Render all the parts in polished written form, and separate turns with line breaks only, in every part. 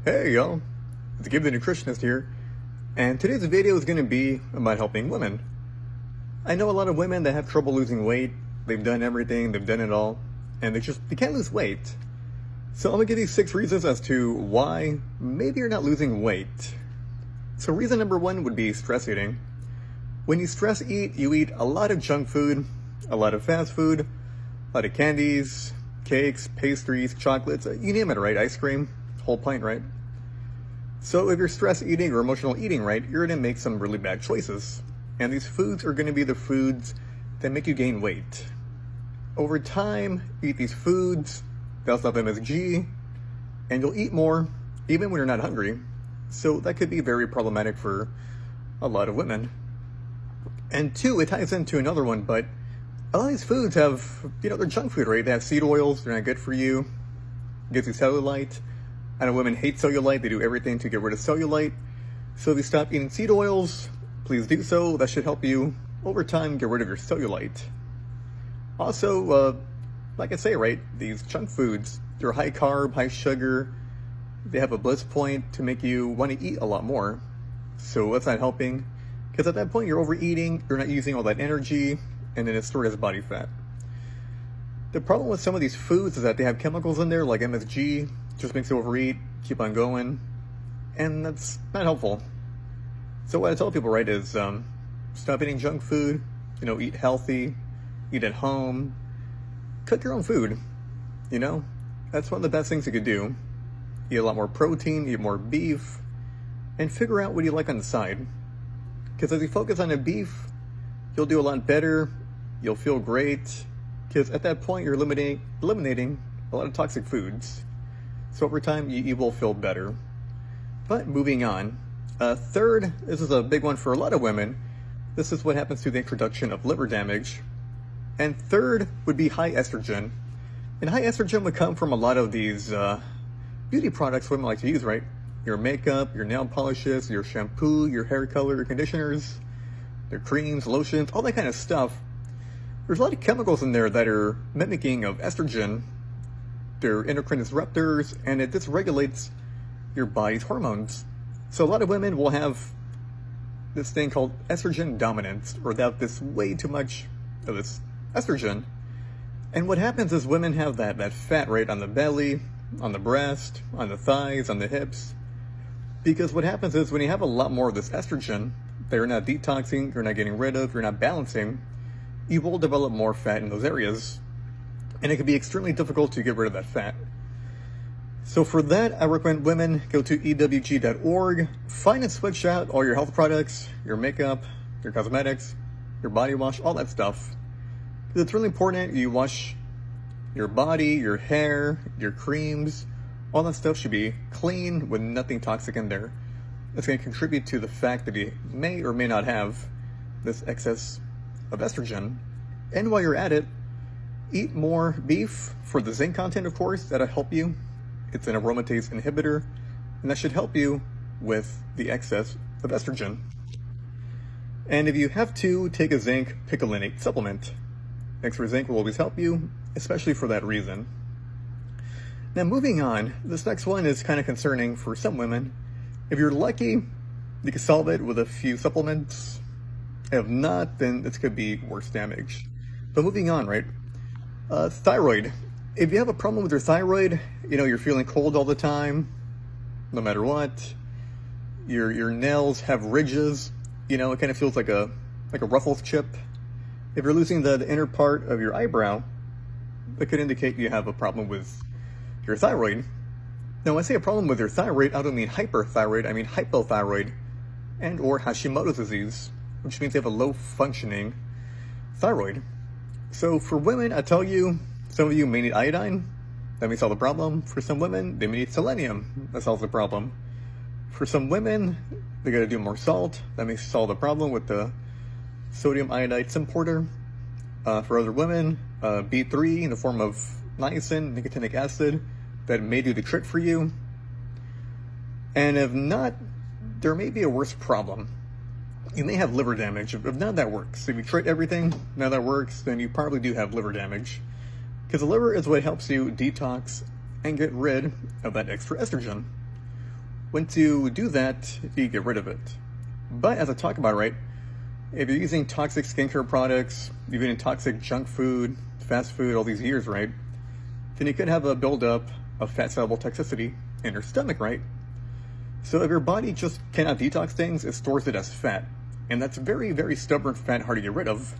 Hey y'all, it's Gabe the Nutritionist here, and today's video is going to be about helping women. I know a lot of women that have trouble losing weight. They've done everything, they've done it all, and they can't lose weight. So I'm going to give you 6 reasons as to why maybe you're not losing weight. So reason number 1 would be stress eating. When you stress eat, you eat a lot of junk food, a lot of fast food, a lot of candies, cakes, pastries, chocolates, you name it, right? Ice cream, whole pint, right? So if you're stress eating or emotional eating, right, you're going to make some really bad choices. And these foods are going to be the foods that make you gain weight. Over time, you eat these foods, they also have MSG, and you'll eat more even when you're not hungry. So that could be very problematic for a lot of women. And 2, it ties into another one, but a lot of these foods have, they're junk food, right? They have seed oils, they're not good for you, it gives you cellulite. I know women hate cellulite, they do everything to get rid of cellulite. So if you stop eating seed oils, please do so. That should help you, over time, get rid of your cellulite. Also, like I say, right, these junk foods, they're high carb, high sugar. They have a bliss point to make you want to eat a lot more. So that's not helping, because at that point you're overeating, you're not using all that energy, and then it's stored as body fat. The problem with some of these foods is that they have chemicals in there, like MSG, just makes you overeat, keep on going, and that's not helpful. So what I tell people, right, is stop eating junk food, eat healthy, eat at home, cook your own food, That's one of the best things you could do. Eat a lot more protein, eat more beef, and figure out what you like on the side. Because as you focus on the beef, you'll do a lot better, you'll feel great, because at that point you're eliminating a lot of toxic foods. So over time, you will feel better. But moving on. 3rd, this is a big one for a lot of women. This is what happens through the introduction of liver damage. And 3rd would be high estrogen. And high estrogen would come from a lot of these beauty products women like to use, right? Your makeup, your nail polishes, your shampoo, your hair color, your conditioners, their creams, lotions, all that kind of stuff. There's a lot of chemicals in there that are mimicking of estrogen. They're endocrine disruptors, and it dysregulates your body's hormones. So a lot of women will have this thing called estrogen dominance, or they have this way too much of this estrogen. And what happens is women have that fat, right, on the belly, on the breast, on the thighs, on the hips. Because what happens is when you have a lot more of this estrogen that you're not detoxing, you're not getting rid of, you're not balancing, you will develop more fat in those areas. And it can be extremely difficult to get rid of that fat. So for that, I recommend women go to ewg.org, find and switch out all your health products, your makeup, your cosmetics, your body wash, all that stuff. Because it's really important you wash your body, your hair, your creams, all that stuff should be clean with nothing toxic in there. It's going to contribute to the fact that you may or may not have this excess of estrogen. And while you're at it, eat more beef for the zinc content, of course. That'll help you. It's an aromatase inhibitor, and that should help you with the excess of estrogen. And if you have to, take a zinc picolinate supplement. Extra zinc will always help you, especially for that reason. Now moving on, this next one is kind of concerning for some women. If you're lucky, you can solve it with a few supplements. If not, then this could be worse damage. But moving on, right? Thyroid. If you have a problem with your thyroid, you're feeling cold all the time, no matter what. Your nails have ridges. It kind of feels like a Ruffles chip. If you're losing the inner part of your eyebrow, that could indicate you have a problem with your thyroid. Now, when I say a problem with your thyroid, I don't mean hyperthyroid, I mean hypothyroid and or Hashimoto's disease, which means they have a low functioning thyroid. So for women, I tell you, some of you may need iodine. That may solve the problem. For some women, they may need selenium. That solves the problem. For some women, they got to do more salt. That may solve the problem with the sodium iodide importer. For other women, B3 in the form of niacin, nicotinic acid, that may do the trick for you. And if not, there may be a worse problem. You may have liver damage. If none of that works, if you tried everything, none of that works, then you probably do have liver damage. Because the liver is what helps you detox and get rid of that extra estrogen. When to do that, you get rid of it. But as I talk about, right, if you're using toxic skincare products, you've been in toxic junk food, fast food all these years, right, then you could have a buildup of fat soluble toxicity in your stomach, right? So if your body just cannot detox things, it stores it as fat. And that's very, very stubborn fat, hard to get rid of.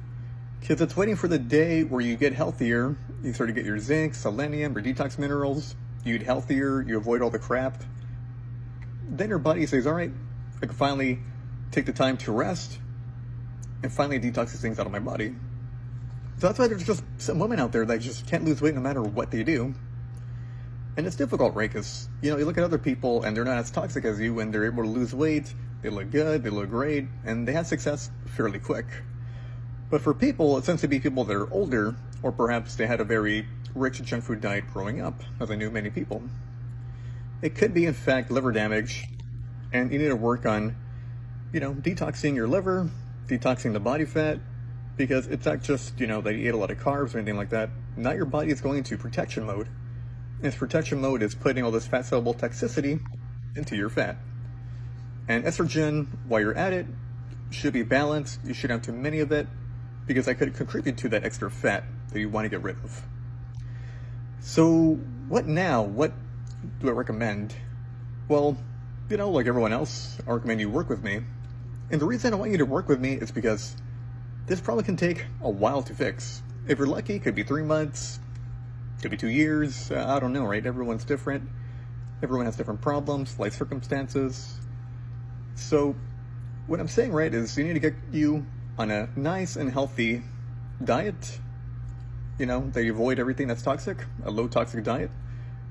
Because it's waiting for the day where you get healthier, you start to get your zinc, selenium, your detox minerals, you eat healthier, you avoid all the crap. Then your body says, all right, I can finally take the time to rest and finally detox these things out of my body. So that's why there's just some women out there that just can't lose weight no matter what they do. And it's difficult, right? Because, you look at other people and they're not as toxic as you and they're able to lose weight, they look good, they look great, and they have success fairly quick. But for people, it tends to be people that are older, or perhaps they had a very rich junk food diet growing up, as I knew many people. It could be, in fact, liver damage, and you need to work on, detoxing your liver, detoxing the body fat, because it's not just, that you ate a lot of carbs or anything like that. Now your body is going into protection mode. And its protection mode is putting all this fat soluble toxicity into your fat. And estrogen, while you're at it, should be balanced. You shouldn't have too many of it, because that could contribute to that extra fat that you want to get rid of. So what now? What do I recommend? Well, like everyone else, I recommend you work with me. And the reason I want you to work with me is because this probably can take a while to fix. If you're lucky, it could be 3 months, could be 2 years, I don't know, right? Everyone's different. Everyone has different problems, life circumstances. So what I'm saying, right, is you need to get you on a nice and healthy diet, that you avoid everything that's toxic, a low toxic diet.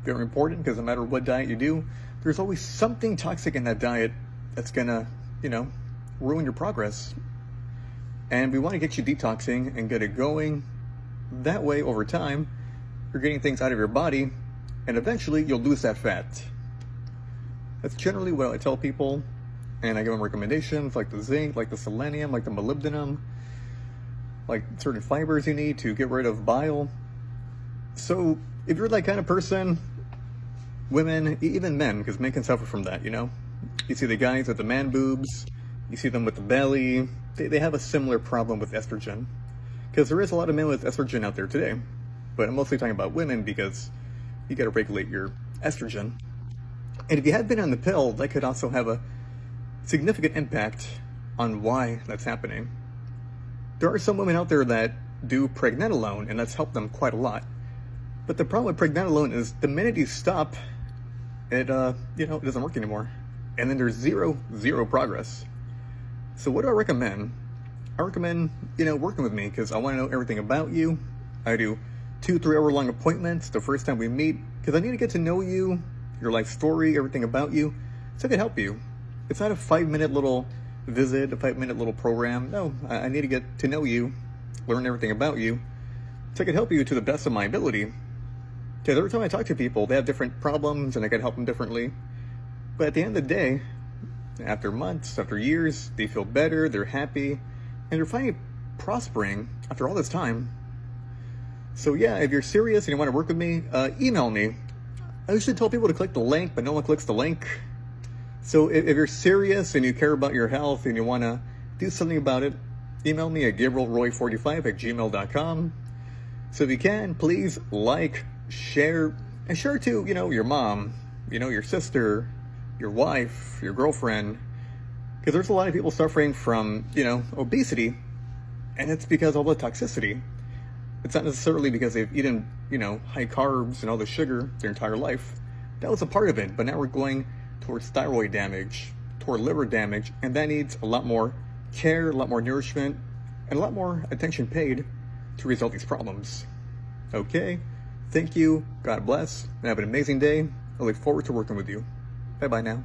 Very important, because no matter what diet you do, there's always something toxic in that diet that's gonna, ruin your progress. And we want to get you detoxing and get it going. That way, over time, you're getting things out of your body, and eventually you'll lose that fat. That's generally what I tell people, and I give them recommendations like the zinc, like the selenium, like the molybdenum, like certain fibers you need to get rid of bile. So if you're that kind of person, women, even men, because men can suffer from that, You see the guys with the man boobs, you see them with the belly, they have a similar problem with estrogen. Because there is a lot of men with estrogen out there today. But I'm mostly talking about women because you got to regulate your estrogen. And if you had been on the pill, that could also have a significant impact on why that's happening. There are some women out there that do pregnenolone, and that's helped them quite a lot. But the problem with pregnenolone is the minute you stop, it doesn't work anymore. And then there's zero progress. So what do I recommend? I recommend, working with me, because I want to know everything about you. I do 2-3 hour long appointments the first time we meet, because I need to get to know you, your life story, everything about you, so I can help you. It's not a 5-minute little visit, a 5-minute little program. No, I need to get to know you, learn everything about you, so I can help you to the best of my ability. Because every time I talk to people, they have different problems, and I can help them differently. But at the end of the day, after months, after years, they feel better, they're happy, and they're finally prospering after all this time. So yeah, if you're serious and you want to work with me, email me. I usually tell people to click the link, but no one clicks the link. So if you're serious and you care about your health and you want to do something about it, email me at gabrielroy45@gmail.com. So if you can, please like, share, and share to, your mom, your sister, your wife, your girlfriend, because there's a lot of people suffering from, obesity, and it's because of all the toxicity. It's not necessarily because they've eaten, high carbs and all the sugar their entire life. That was a part of it, but now we're going towards thyroid damage, toward liver damage, and that needs a lot more care, a lot more nourishment, and a lot more attention paid to resolve these problems. Okay, thank you, God bless, and have an amazing day. I look forward to working with you. Bye-bye now.